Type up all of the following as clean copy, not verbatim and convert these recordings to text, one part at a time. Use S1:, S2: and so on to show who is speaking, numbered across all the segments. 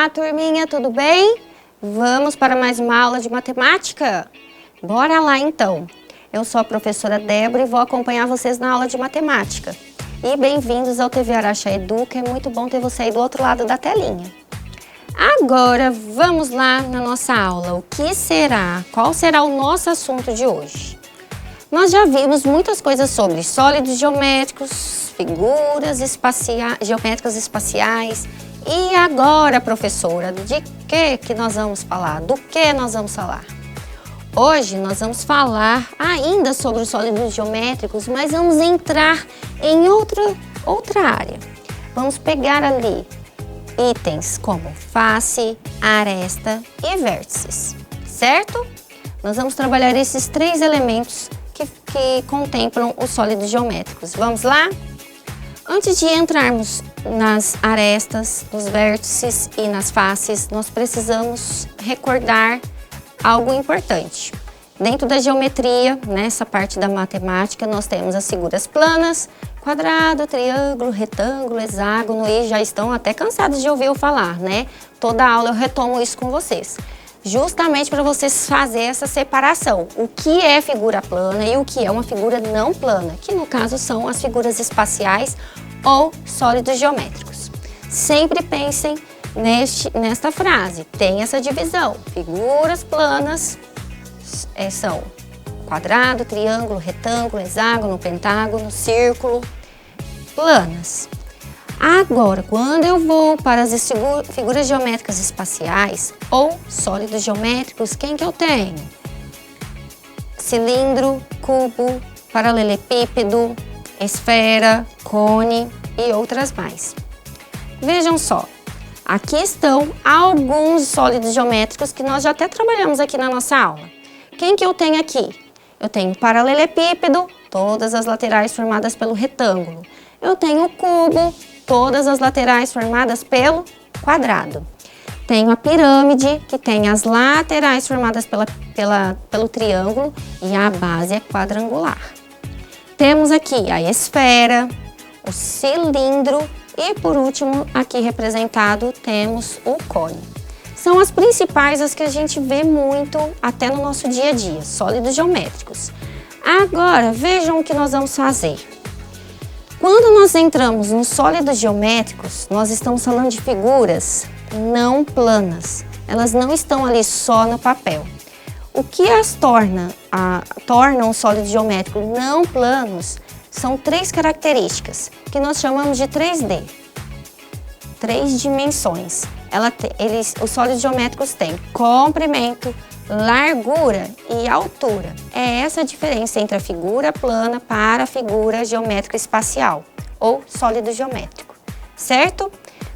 S1: Olá, turminha, tudo bem? Vamos para mais uma aula de matemática? Bora lá, então. Eu sou a professora Débora e vou acompanhar vocês na aula de matemática. E bem-vindos ao TV Araxá Educa, é muito bom ter você aí do outro lado da telinha. Agora, vamos lá na nossa aula. O que será? Qual será o nosso assunto de hoje? Nós já vimos muitas coisas sobre sólidos geométricos, figuras geométricas espaciais. E agora, professora, de que nós vamos falar? Do que nós vamos falar? Hoje nós vamos falar ainda sobre os sólidos geométricos, mas vamos entrar em outra área. Vamos pegar ali itens como face, aresta e vértices, certo? Nós vamos trabalhar esses três elementos que contemplam os sólidos geométricos. Vamos lá? Antes de entrarmos nas arestas, nos vértices e nas faces, nós precisamos recordar algo importante. Dentro da geometria, nessa parte da matemática, nós temos as figuras planas, quadrado, triângulo, retângulo, hexágono, e já estão até cansados de ouvir eu falar, né? Toda aula eu retomo isso com vocês. Justamente para vocês fazerem essa separação. O que é figura plana e o que é uma figura não plana, que no caso são as figuras espaciais ou sólidos geométricos. Sempre pensem nesta frase, tem essa divisão. Figuras planas são quadrado, triângulo, retângulo, hexágono, pentágono, círculo, planas. Agora, quando eu vou para as figuras geométricas espaciais ou sólidos geométricos, quem que eu tenho? Cilindro, cubo, paralelepípedo, esfera, cone e outras mais. Vejam só, aqui estão alguns sólidos geométricos que nós já até trabalhamos aqui na nossa aula. Quem que eu tenho aqui? Eu tenho paralelepípedo, todas as laterais formadas pelo retângulo. Eu tenho o cubo, todas as laterais formadas pelo quadrado. Tenho a pirâmide, que tem as laterais formadas pelo triângulo e a base é quadrangular. Temos aqui a esfera, o cilindro e, por último, aqui representado, temos o cone. São as principais, as que a gente vê muito até no nosso dia a dia, sólidos geométricos. Agora, vejam o que nós vamos fazer. Quando nós entramos nos sólidos geométricos, nós estamos falando de figuras não planas. Elas não estão ali só no papel. O que as tornam os sólidos geométricos não planos são três características, que nós chamamos de 3D. Três dimensões. Os sólidos geométricos têm comprimento, largura e altura. É essa a diferença entre a figura plana para a figura geométrica espacial, ou sólido geométrico, certo?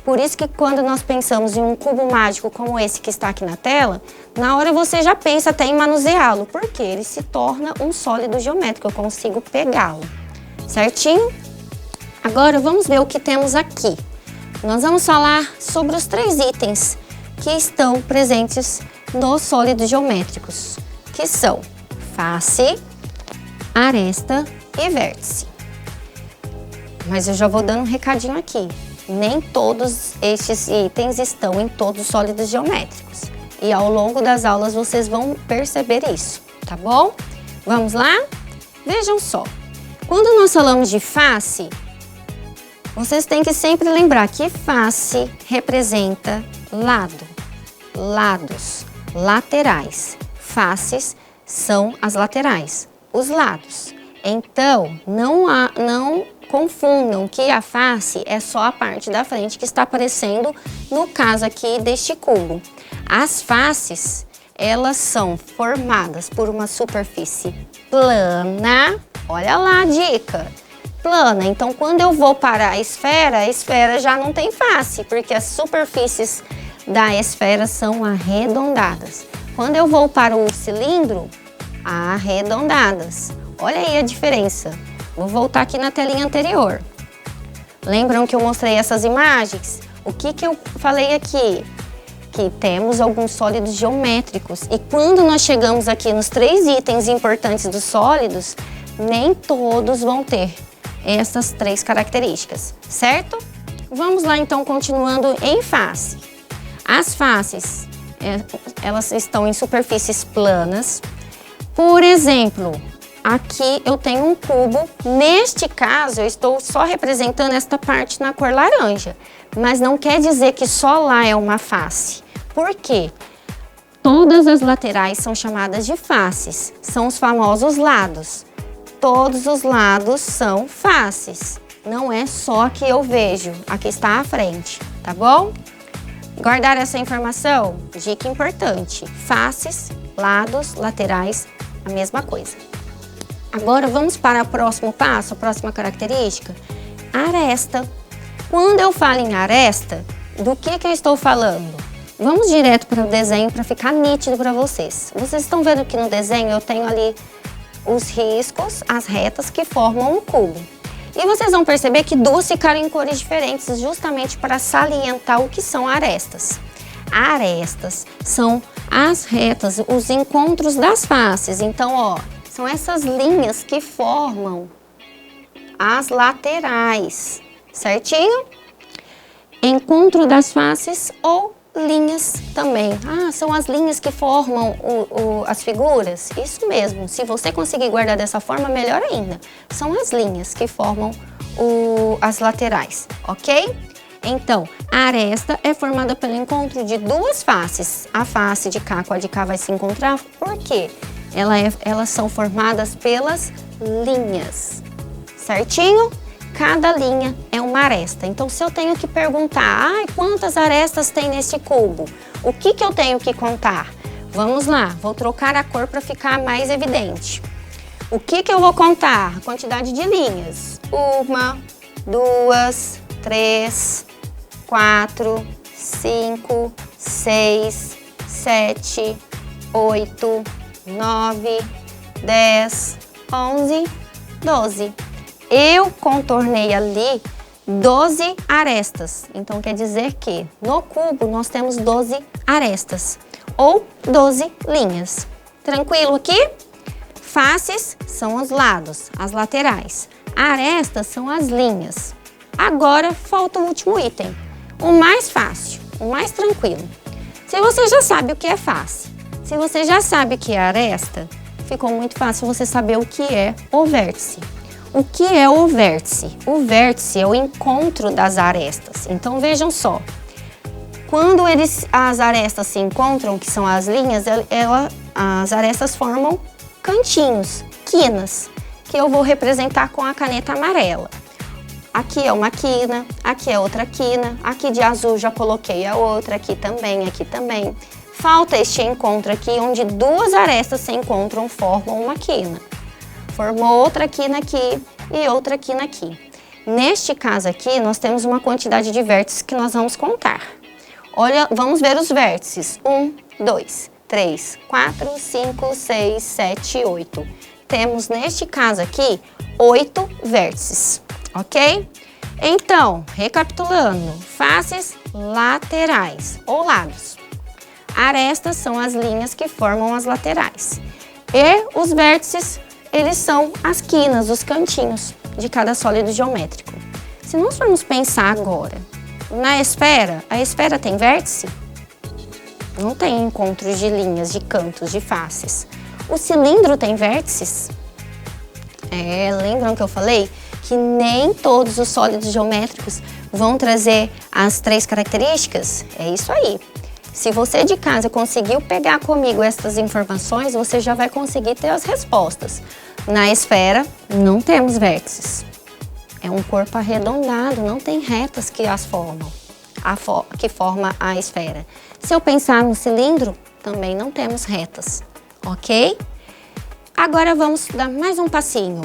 S1: Por isso que quando nós pensamos em um cubo mágico como esse que está aqui na tela, na hora você já pensa até em manuseá-lo, porque ele se torna um sólido geométrico, eu consigo pegá-lo, certinho? Agora vamos ver o que temos aqui. Nós vamos falar sobre os três itens que estão presentes nos sólidos geométricos, que são face, aresta e vértice. Mas eu já vou dando um recadinho aqui. Nem todos estes itens estão em todos os sólidos geométricos. E ao longo das aulas vocês vão perceber isso, tá bom? Vamos lá? Vejam só. Quando nós falamos de face, vocês têm que sempre lembrar que face representa lado, lados, laterais. Faces são as laterais, os lados. Então, não confundam que a face é só a parte da frente que está aparecendo no caso aqui deste cubo. As faces, elas são formadas por uma superfície plana. Olha lá a dica. Plana. Então, quando eu vou para a esfera já não tem face, porque as superfícies da esfera são arredondadas. Quando eu vou para o cilindro, arredondadas. Olha aí a diferença. Vou voltar aqui na telinha anterior. Lembram que eu mostrei essas imagens? O que eu falei aqui? Que temos alguns sólidos geométricos. E quando nós chegamos aqui nos três itens importantes dos sólidos, nem todos vão ter essas três características, certo? Vamos lá então, continuando em face. As faces, elas estão em superfícies planas. Por exemplo, aqui eu tenho um cubo. Neste caso, eu estou só representando esta parte na cor laranja. Mas não quer dizer que só lá é uma face. Por quê? Todas as laterais são chamadas de faces. São os famosos lados. Todos os lados são faces. Não é só que eu vejo. Aqui está à frente, tá bom? Guardar essa informação? Dica importante. Faces, lados, laterais, a mesma coisa. Agora vamos para o próximo passo, a próxima característica. Aresta. Quando eu falo em aresta, do que eu estou falando? Vamos direto para o desenho para ficar nítido para vocês. Vocês estão vendo que no desenho eu tenho ali os riscos, as retas que formam um cubo. E vocês vão perceber que duas ficaram em cores diferentes justamente para salientar o que são arestas. Arestas são as retas, os encontros das faces. Então, ó, são essas linhas que formam as laterais, certinho? Encontro das faces ou linhas também. Ah, são as linhas que formam as figuras? Isso mesmo, se você conseguir guardar dessa forma, melhor ainda. São as linhas que formam as laterais, ok? Então, a aresta é formada pelo encontro de duas faces. A face de cá com a de cá vai se encontrar, por quê? Elas são formadas pelas linhas, certinho? Cada linha é uma aresta. Então, se eu tenho que perguntar, quantas arestas tem nesse cubo? O que eu tenho que contar? Vamos lá, vou trocar a cor para ficar mais evidente. O que eu vou contar? A quantidade de linhas. 1, 2, 3, 4, 5, 6, 7, 8, 9, 10, 11, 12. Eu contornei ali 12 arestas. Então, quer dizer que no cubo nós temos 12 arestas ou 12 linhas. Tranquilo aqui? Faces são os lados, as laterais. Arestas são as linhas. Agora, falta o último item. O mais fácil, o mais tranquilo. Se você já sabe o que é face, se você já sabe o que é aresta, ficou muito fácil você saber o que é o vértice. O que é o vértice? O vértice é o encontro das arestas. Então, vejam só. Quando as arestas se encontram, que são as linhas, as arestas formam cantinhos, quinas, que eu vou representar com a caneta amarela. Aqui é uma quina, aqui é outra quina, aqui de azul já coloquei a outra, aqui também, aqui também. Falta este encontro aqui, onde duas arestas se encontram, formam uma quina. Formou outra quina aqui e outra quina aqui. Neste caso aqui, nós temos uma quantidade de vértices que nós vamos contar. Olha, vamos ver os vértices. 1, 2, 3, 4, 5, 6, 7, 8. Temos, neste caso aqui, 8 vértices, ok? Então, recapitulando, faces laterais ou lados. Arestas são as linhas que formam as laterais. E os vértices, eles são as quinas, os cantinhos de cada sólido geométrico. Se nós formos pensar agora na esfera, a esfera tem vértice? Não tem encontros de linhas, de cantos, de faces. O cilindro tem vértices? Lembram que eu falei que nem todos os sólidos geométricos vão trazer as 3 características? É isso aí. Se você de casa conseguiu pegar comigo essas informações, você já vai conseguir ter as respostas. Na esfera, não temos vértices. É um corpo arredondado, não tem retas que as formam, que forma a esfera. Se eu pensar no cilindro, também não temos retas, ok? Agora vamos dar mais um passinho.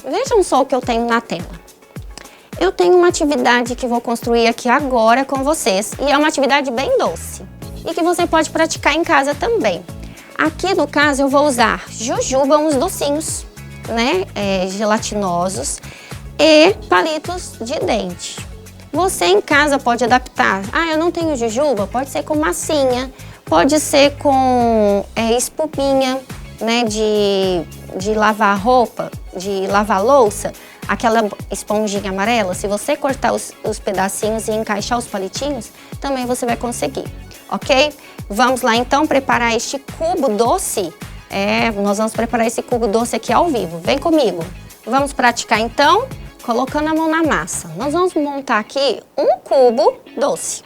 S1: Vejam só o que eu tenho na tela. Eu tenho uma atividade que vou construir aqui agora com vocês e é uma atividade bem doce e que você pode praticar em casa também. Aqui no caso eu vou usar jujuba, uns docinhos, né, gelatinosos e palitos de dente. Você em casa pode adaptar. Eu não tenho jujuba, pode ser com massinha, pode ser com espuminha, né, de lavar roupa, de lavar louça. aquela esponjinha amarela, se você cortar os pedacinhos e encaixar os palitinhos, também você vai conseguir, ok? Vamos lá então preparar este cubo doce. Nós vamos preparar esse cubo doce aqui ao vivo. Vem comigo. Vamos praticar então, colocando a mão na massa. Nós vamos montar aqui um cubo doce.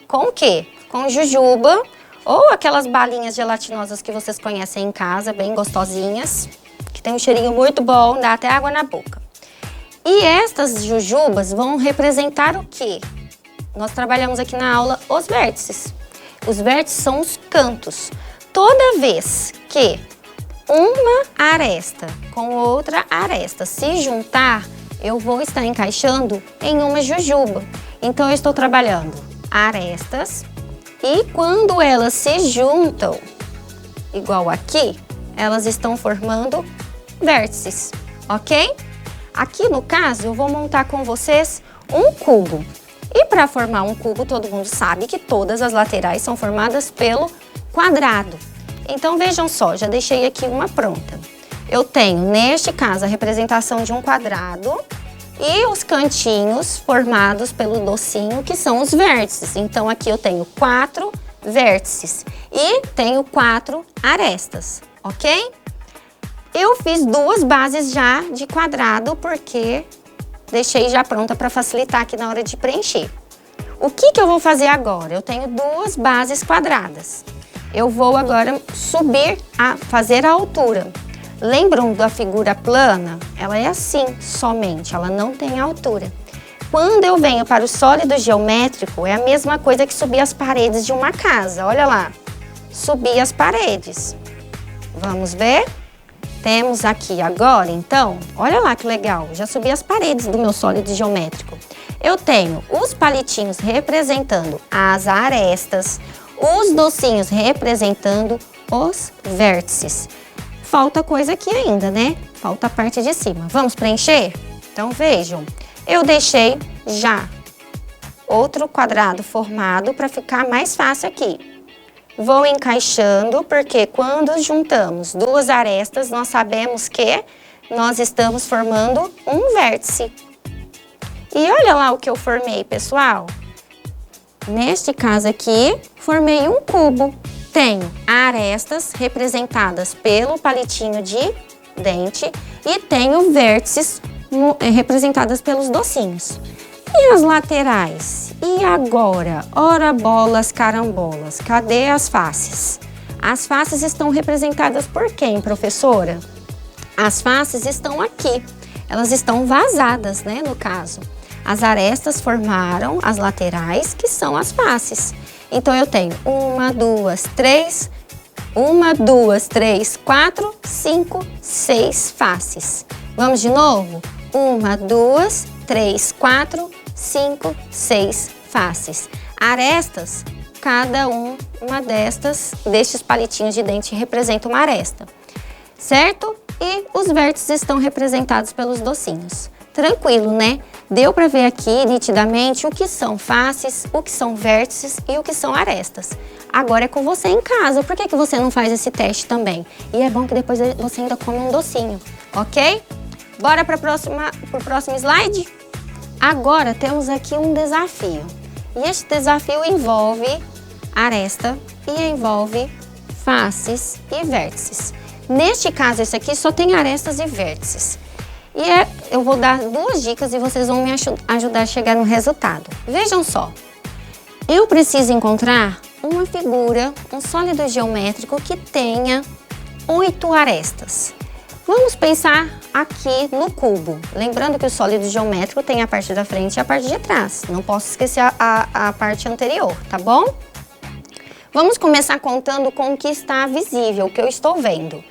S1: Com o quê? Com jujuba ou aquelas balinhas gelatinosas que vocês conhecem em casa, bem gostosinhas, que tem um cheirinho muito bom, dá até água na boca. E estas jujubas vão representar o quê? Nós trabalhamos aqui na aula os vértices. Os vértices são os cantos. Toda vez que uma aresta com outra aresta se juntar, eu vou estar encaixando em uma jujuba. Então, eu estou trabalhando arestas e quando elas se juntam, igual aqui, elas estão formando vértices, ok? Aqui no caso, eu vou montar com vocês um cubo. E para formar um cubo, todo mundo sabe que todas as laterais são formadas pelo quadrado. Então, vejam só, já deixei aqui uma pronta. Eu tenho, neste caso, a representação de um quadrado e os cantinhos formados pelo docinho, que são os vértices. Então, aqui eu tenho 4 vértices e tenho 4 arestas, ok? Eu fiz 2 bases já de quadrado, porque deixei já pronta para facilitar aqui na hora de preencher. O que eu vou fazer agora? Eu tenho 2 bases quadradas. Eu vou agora subir, fazer a altura. Lembram da figura plana? Ela é assim somente, ela não tem altura. Quando eu venho para o sólido geométrico, é a mesma coisa que subir as paredes de uma casa. Olha lá, subir as paredes. Vamos ver? Temos aqui agora, então, olha lá que legal, já subi as paredes do meu sólido geométrico. Eu tenho os palitinhos representando as arestas, os docinhos representando os vértices. Falta coisa aqui ainda, né? Falta a parte de cima. Vamos preencher? Então, vejam, eu deixei já outro quadrado formado para ficar mais fácil aqui. Vou encaixando, porque quando juntamos 2 arestas, nós sabemos que nós estamos formando um vértice. E olha lá o que eu formei, pessoal. Neste caso aqui, formei um cubo. Tenho arestas representadas pelo palitinho de dente e tenho vértices representadas pelos docinhos. E as laterais? E agora? Ora bolas, carambolas, cadê as faces? As faces estão representadas por quem, professora? As faces estão aqui. Elas estão vazadas, né, no caso. As arestas formaram as laterais, que são as faces. Então, eu tenho 1, 2, 3, 1, 2, 3, 4, 5, 6 faces. Vamos de novo? 1, 2, 3, 4, 5, 6 faces. Arestas, cada uma destes palitinhos de dente representa uma aresta, certo? E os vértices estão representados pelos docinhos. Tranquilo, né? Deu para ver aqui nitidamente o que são faces, o que são vértices e o que são arestas. Agora é com você em casa. Por que você não faz esse teste também? E é bom que depois você ainda come um docinho, ok? Bora para o próximo slide? Agora temos aqui um desafio. E este desafio envolve aresta e envolve faces e vértices. Neste caso, esse aqui só tem arestas e vértices. E eu vou dar 2 dicas e vocês vão me ajudar a chegar no resultado. Vejam só, eu preciso encontrar uma figura, um sólido geométrico que tenha 8 arestas. Vamos pensar aqui no cubo. Lembrando que o sólido geométrico tem a parte da frente e a parte de trás. Não posso esquecer a parte anterior, tá bom? Vamos começar contando com o que está visível, o que eu estou vendo.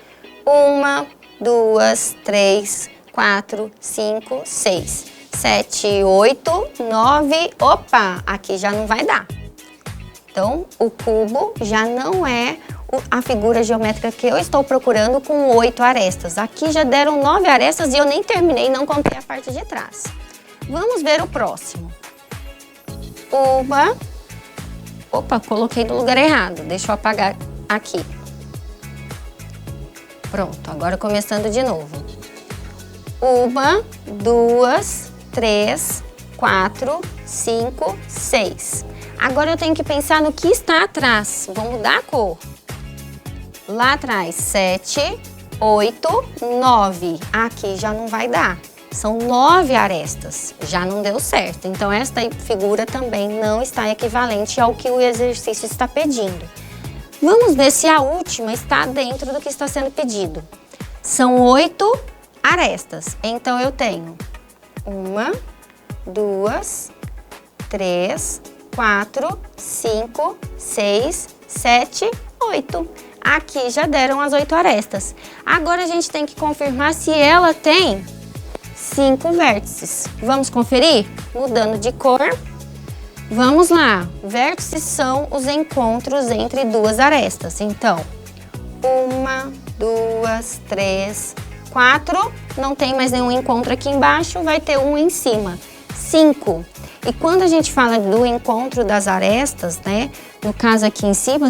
S1: 1, 2, 3, 4, 5, 6, 7, 8, 9... Opa, aqui já não vai dar. Então, o cubo já não é a figura geométrica que eu estou procurando com 8 arestas. Aqui já deram 9 arestas e eu nem terminei, não contei a parte de trás. Vamos ver o próximo. Opa, coloquei no lugar errado. Deixa eu apagar aqui. Pronto, agora começando de novo. 1, 2, 3, 4, 5, 6. Agora eu tenho que pensar no que está atrás. Vou mudar a cor. Lá atrás, 7, 8, 9. Aqui já não vai dar. São 9 arestas. Já não deu certo. Então, esta figura também não está equivalente ao que o exercício está pedindo. Vamos ver se a última está dentro do que está sendo pedido. São 8 arestas. Então, eu tenho 1, 2, 3, 4, 5, 6, 7, 8. Aqui já deram as 8 arestas. Agora a gente tem que confirmar se ela tem 5 vértices. Vamos conferir? Mudando de cor. Vamos lá. Vértices são os encontros entre duas arestas. Então, 1, 2, 3, 4. Não tem mais nenhum encontro aqui embaixo, vai ter um em cima. 5. E quando a gente fala do encontro das arestas, né? No caso aqui em cima,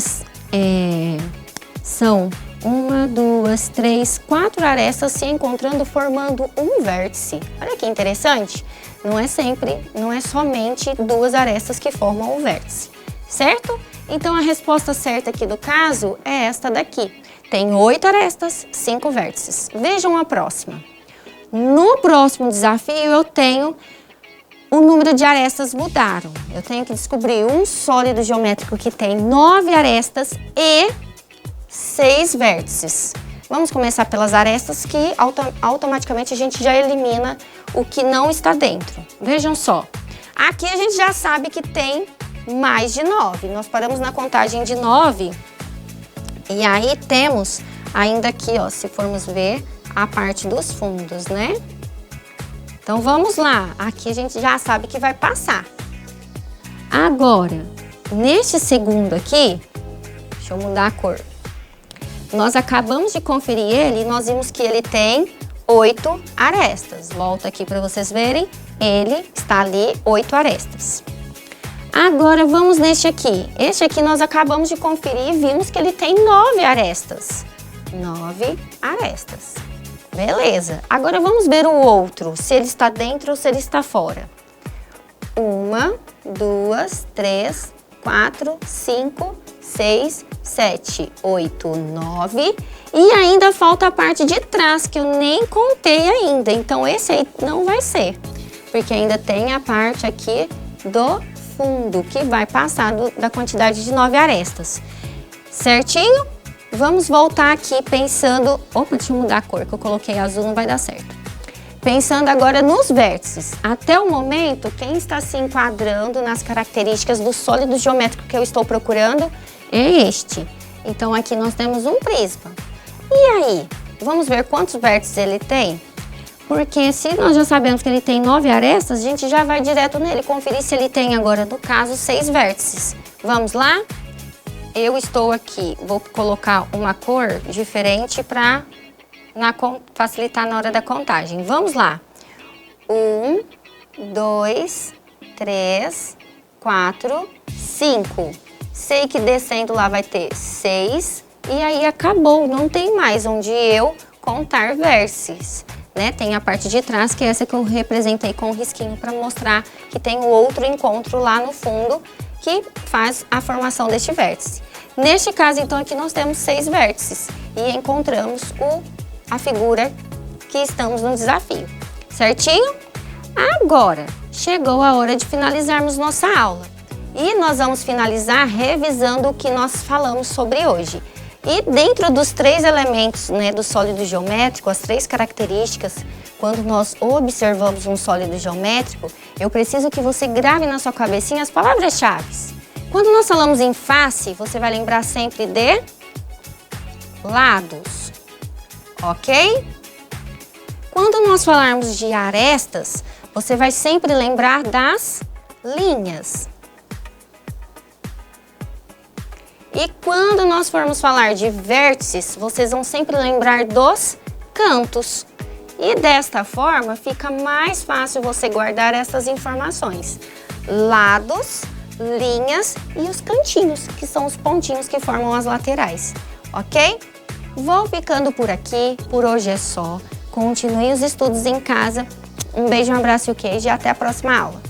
S1: são 1, 2, 3, 4 arestas se encontrando formando um vértice. Olha que interessante. Não é somente duas arestas que formam o vértice, certo? Então a resposta certa aqui do caso é esta daqui. Tem 8 arestas, 5 vértices. Vejam a próxima. No próximo desafio eu tenho o número de arestas mudaram. Eu tenho que descobrir um sólido geométrico que tem 9 arestas e 6 vértices. Vamos começar pelas arestas que automaticamente a gente já elimina o que não está dentro. Vejam só. Aqui a gente já sabe que tem mais de 9. Nós paramos na contagem de 9. E aí temos ainda aqui, ó, se formos ver, a parte dos fundos, né? Então, vamos lá. Aqui a gente já sabe que vai passar. Agora, neste segundo aqui, deixa eu mudar a cor. Nós acabamos de conferir ele e nós vimos que ele tem 8 arestas. Volto aqui para vocês verem. Ele está ali, 8 arestas. Agora, vamos neste aqui. Este aqui nós acabamos de conferir e vimos que ele tem 9 arestas. 9 arestas. Beleza. Agora vamos ver o outro, se ele está dentro ou se ele está fora. 1, 2, 3, 4, 5, 6, 7, 8, 9. E ainda falta a parte de trás, que eu nem contei ainda. Então, esse aí não vai ser, porque ainda tem a parte aqui do fundo, que vai passar da quantidade de 9 arestas. Certinho? Vamos voltar aqui pensando... Opa, deixa eu mudar a cor, que eu coloquei azul, não vai dar certo. Pensando agora nos vértices. Até o momento, quem está se enquadrando nas características do sólido geométrico que eu estou procurando é este. Então, aqui nós temos um prisma. E aí? Vamos ver quantos vértices ele tem? Porque se nós já sabemos que ele tem 9 arestas, a gente já vai direto nele conferir se ele tem agora, no caso, 6 vértices. Vamos lá? Eu estou aqui, vou colocar uma cor diferente para facilitar na hora da contagem. Vamos lá. 1, 2, 3, 4, 5. Sei que descendo lá vai ter 6 e aí acabou, não tem mais onde eu contar vértices, né? Tem a parte de trás, que é essa que eu representei com o risquinho para mostrar que tem o outro encontro lá no fundo que faz a formação deste vértice. Neste caso, então, aqui nós temos 6 vértices e encontramos a figura que estamos no desafio, certinho? Agora, chegou a hora de finalizarmos nossa aula. E nós vamos finalizar revisando o que nós falamos sobre hoje. E dentro dos 3 elementos, né, do sólido geométrico, as 3 características, quando nós observamos um sólido geométrico, eu preciso que você grave na sua cabecinha as palavras-chave. Quando nós falamos em face, você vai lembrar sempre de lados, ok? Quando nós falarmos de arestas, você vai sempre lembrar das linhas. E quando nós formos falar de vértices, vocês vão sempre lembrar dos cantos. E desta forma, fica mais fácil você guardar essas informações. Lados, linhas e os cantinhos, que são os pontinhos que formam as laterais, ok? Vou ficando por aqui, por hoje é só. Continue os estudos em casa. Um beijo, um abraço e o queijo e até a próxima aula.